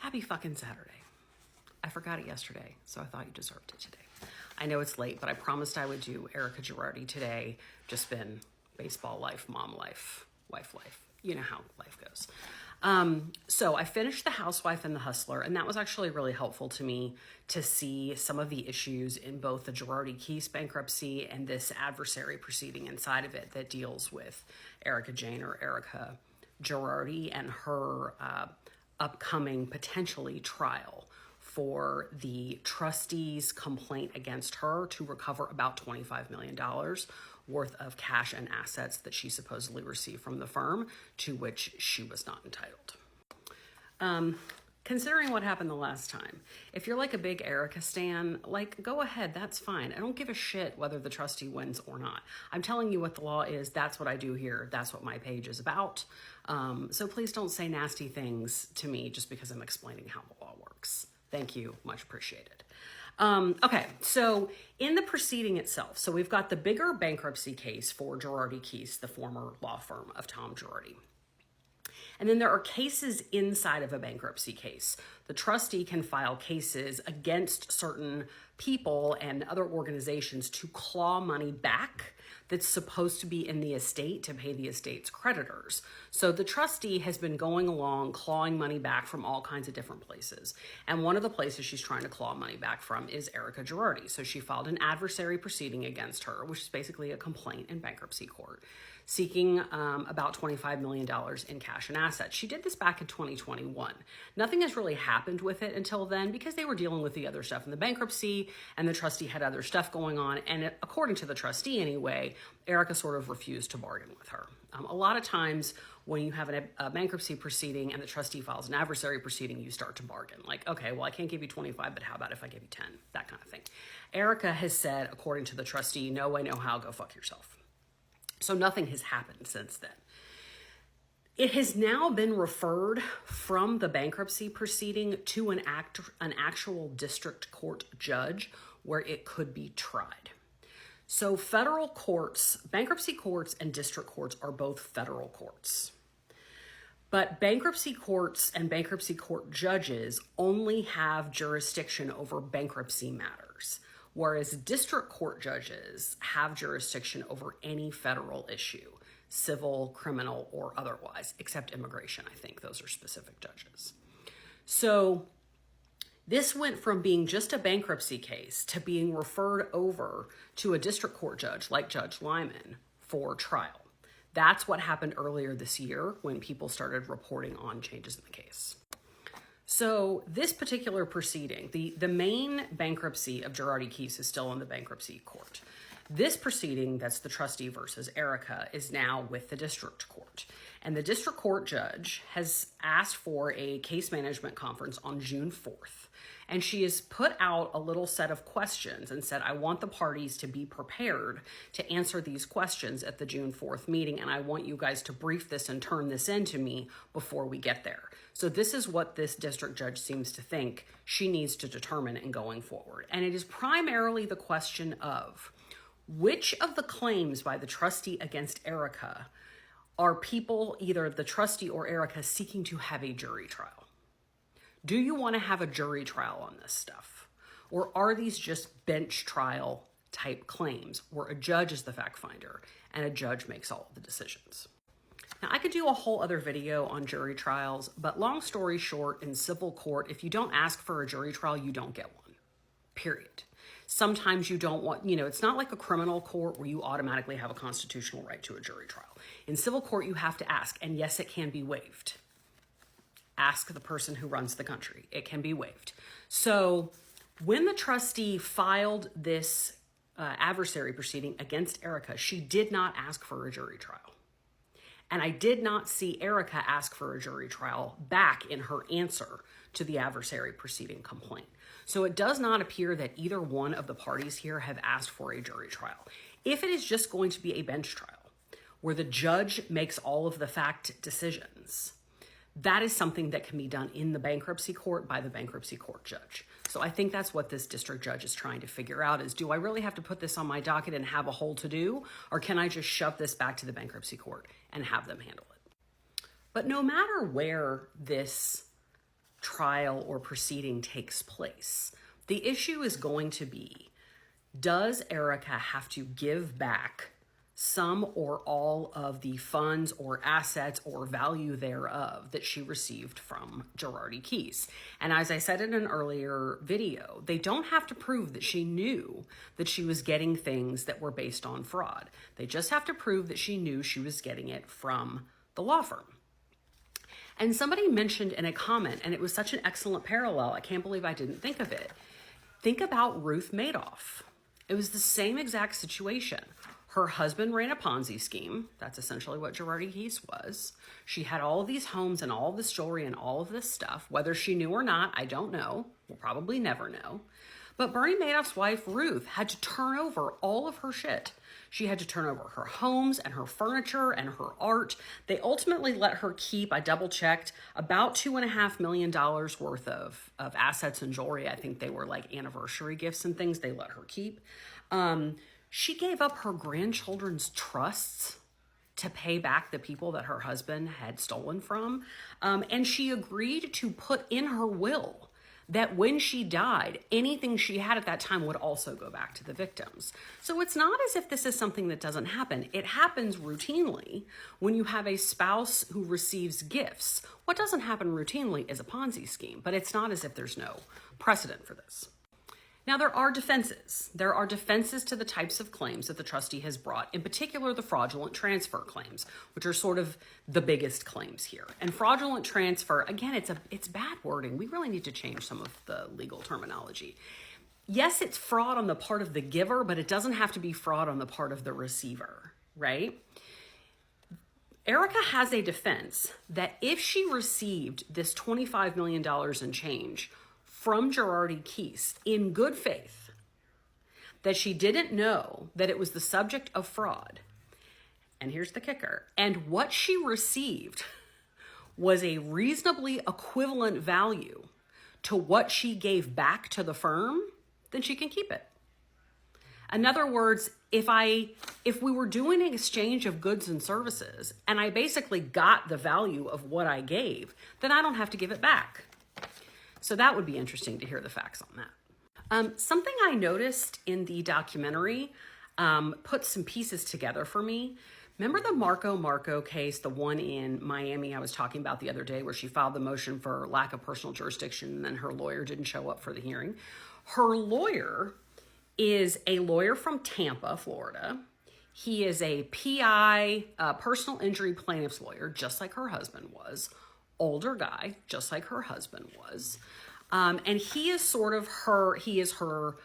Happy fucking Saturday. I forgot it yesterday, so I thought you deserved it today. I know it's late, but I promised I would do Erika Girardi today. Just been baseball life, mom life, wife life. You know how life goes. So I finished The Housewife and The Hustler, and that was actually really helpful to me to see some of the issues in both the Girardi Keese bankruptcy and this adversary proceeding inside of it that deals with Erika Jayne or Erika Girardi and her upcoming potentially trial for the trustee's complaint against her to recover about $25 million worth of cash and assets that she supposedly received from the firm, to which she was not entitled. Considering what happened the last time, if you're like a big Erika stan, like, go ahead, that's fine. I don't give a shit whether the trustee wins or not. I'm telling you what the law is. That's what I do here. That's what my page is about. So please don't say nasty things to me just because I'm explaining how the law works. Thank you. Much appreciated. Okay, so in the proceeding itself, so we've got the bigger bankruptcy case for Girardi Keese, the former law firm of Tom Girardi. And then there are cases inside of a bankruptcy case. The trustee can file cases against certain people and other organizations to claw money back that's supposed to be in the estate to pay the estate's creditors. So the trustee has been going along clawing money back from all kinds of different places. And one of the places she's trying to claw money back from is Erika Girardi. So she filed an adversary proceeding against her, which is basically a complaint in bankruptcy court, seeking about $25 million in cash and assets. She did this back in 2021. Nothing has really happened with it until then because they were dealing with the other stuff in the bankruptcy and the trustee had other stuff going on. And according to the trustee anyway, Erika sort of refused to bargain with her. A lot of times when you have a bankruptcy proceeding and the trustee files an adversary proceeding, you start to bargain. Like, okay, well, I can't give you 25, but how about if I give you 10? That kind of thing. Erika has said, according to the trustee, no way, no how, go fuck yourself. So nothing has happened since then. It has now been referred from the bankruptcy proceeding to an actual district court judge where it could be tried. So federal courts, bankruptcy courts and district courts are both federal courts. But bankruptcy courts and bankruptcy court judges only have jurisdiction over bankruptcy matters, whereas district court judges have jurisdiction over any federal issue, civil, criminal, or otherwise, except immigration. I think those are specific judges. So this went from being just a bankruptcy case to being referred over to a district court judge like Judge Lyman for trial. That's what happened earlier this year when people started reporting on changes in the case. So this particular proceeding, the main bankruptcy of Girardi Keese is still in the bankruptcy court. This proceeding, that's the trustee versus Erika, is now with the district court. And the district court judge has asked for a case management conference on June 4th. And she has put out a little set of questions and said, I want the parties to be prepared to answer these questions at the June 4th meeting. And I want you guys to brief this and turn this into me before we get there. So this is what this district judge seems to think she needs to determine in going forward. And it is primarily the question of which of the claims by the trustee against Erika are people, either the trustee or Erika, seeking to have a jury trial? Do you want to have a jury trial on this stuff? Or are these just bench trial type claims where a judge is the fact finder and a judge makes all of the decisions? Now, I could do a whole other video on jury trials, but long story short, in civil court, if you don't ask for a jury trial, you don't get one, period. Sometimes you don't want, it's not like a criminal court where you automatically have a constitutional right to a jury trial. In civil court, you have to ask, and yes, it can be waived. Ask the person who runs the country. It can be waived. So when the trustee filed this adversary proceeding against Erika, she did not ask for a jury trial. And I did not see Erika ask for a jury trial back in her answer to the adversary proceeding complaint. So it does not appear that either one of the parties here have asked for a jury trial. If it is just going to be a bench trial where the judge makes all of the fact decisions, that is something that can be done in the bankruptcy court by the bankruptcy court judge. So I think that's what this district judge is trying to figure out is, do I really have to put this on my docket and have a whole to-do, or can I just shove this back to the bankruptcy court and have them handle it? But no matter where this trial or proceeding takes place, the issue is going to be, does Erika have to give back some or all of the funds or assets or value thereof that she received from Girardi Keese? And as I said in an earlier video, they don't have to prove that she knew that she was getting things that were based on fraud. They just have to prove that she knew she was getting it from the law firm. And somebody mentioned in a comment, and it was such an excellent parallel, I can't believe I didn't think of it. Think about Ruth Madoff. It was the same exact situation. Her husband ran a Ponzi scheme. That's essentially what Girardi Keese was. She had all of these homes and all of this jewelry and all of this stuff. Whether she knew or not, I don't know. We'll probably never know. But Bernie Madoff's wife, Ruth, had to turn over all of her shit. She had to turn over her homes and her furniture and her art. They ultimately let her keep, I double checked, about $2.5 million worth of assets and jewelry. I think they were like anniversary gifts and things they let her keep. She gave up her grandchildren's trusts to pay back the people that her husband had stolen from. And she agreed to put in her will that when she died, anything she had at that time would also go back to the victims. So it's not as if this is something that doesn't happen. It happens routinely when you have a spouse who receives gifts. What doesn't happen routinely is a Ponzi scheme, but it's not as if there's no precedent for this. Now, there are defenses. There are defenses to the types of claims that the trustee has brought, in particular the fraudulent transfer claims, which are sort of the biggest claims here. And fraudulent transfer, again, it's bad wording. We really need to change some of the legal terminology. Yes, it's fraud on the part of the giver, but it doesn't have to be fraud on the part of the receiver, right? Erika has a defense that if she received this $25 million in change from Girardi Keese in good faith, that she didn't know that it was the subject of fraud. And here's the kicker. And what she received was a reasonably equivalent value to what she gave back to the firm, then she can keep it. In other words, if we were doing an exchange of goods and services and I basically got the value of what I gave, then I don't have to give it back. So that would be interesting to hear the facts on that. Something I noticed in the documentary put some pieces together for me. Remember the Marco case, the one in Miami I was talking about the other day where she filed the motion for lack of personal jurisdiction and then her lawyer didn't show up for the hearing? Her lawyer is a lawyer from Tampa, Florida. He is a PI, personal injury plaintiff's lawyer, just like her husband was. Older guy, just like her husband was. And he is her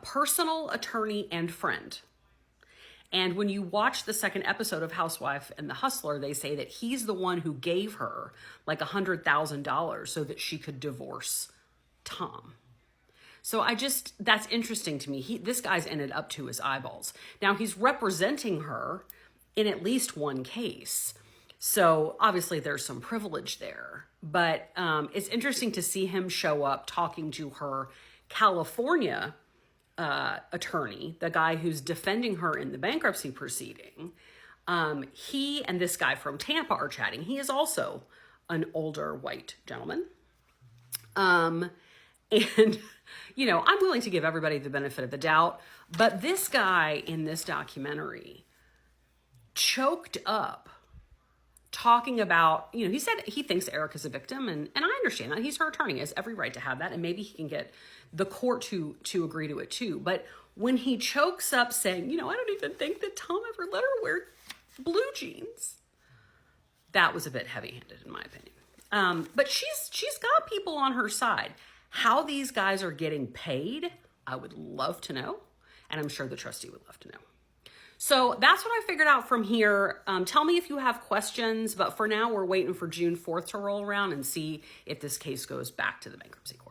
personal attorney and friend. And when you watch the second episode of Housewife and the Hustler, they say that he's the one who gave her like $100,000 so that she could divorce Tom. So that's interesting to me. This guy's ended up to his eyeballs. Now he's representing her in at least one case. So obviously there's some privilege there, but it's interesting to see him show up talking to her California attorney, the guy who's defending her in the bankruptcy proceeding. He and this guy from Tampa are chatting. He is also an older white gentleman. And, I'm willing to give everybody the benefit of the doubt, but this guy in this documentary choked up talking about, he said he thinks Erika's a victim, and I understand that. He's her attorney, he has every right to have that, and maybe he can get the court to agree to it too. But when he chokes up saying, I don't even think that Tom ever let her wear blue jeans, that was a bit heavy-handed in my opinion. But she's got people on her side. How these guys are getting paid, I would love to know, and I'm sure the trustee would love to know. So that's what I figured out from here. Tell me if you have questions, but for now we're waiting for June 4th to roll around and see if this case goes back to the bankruptcy court.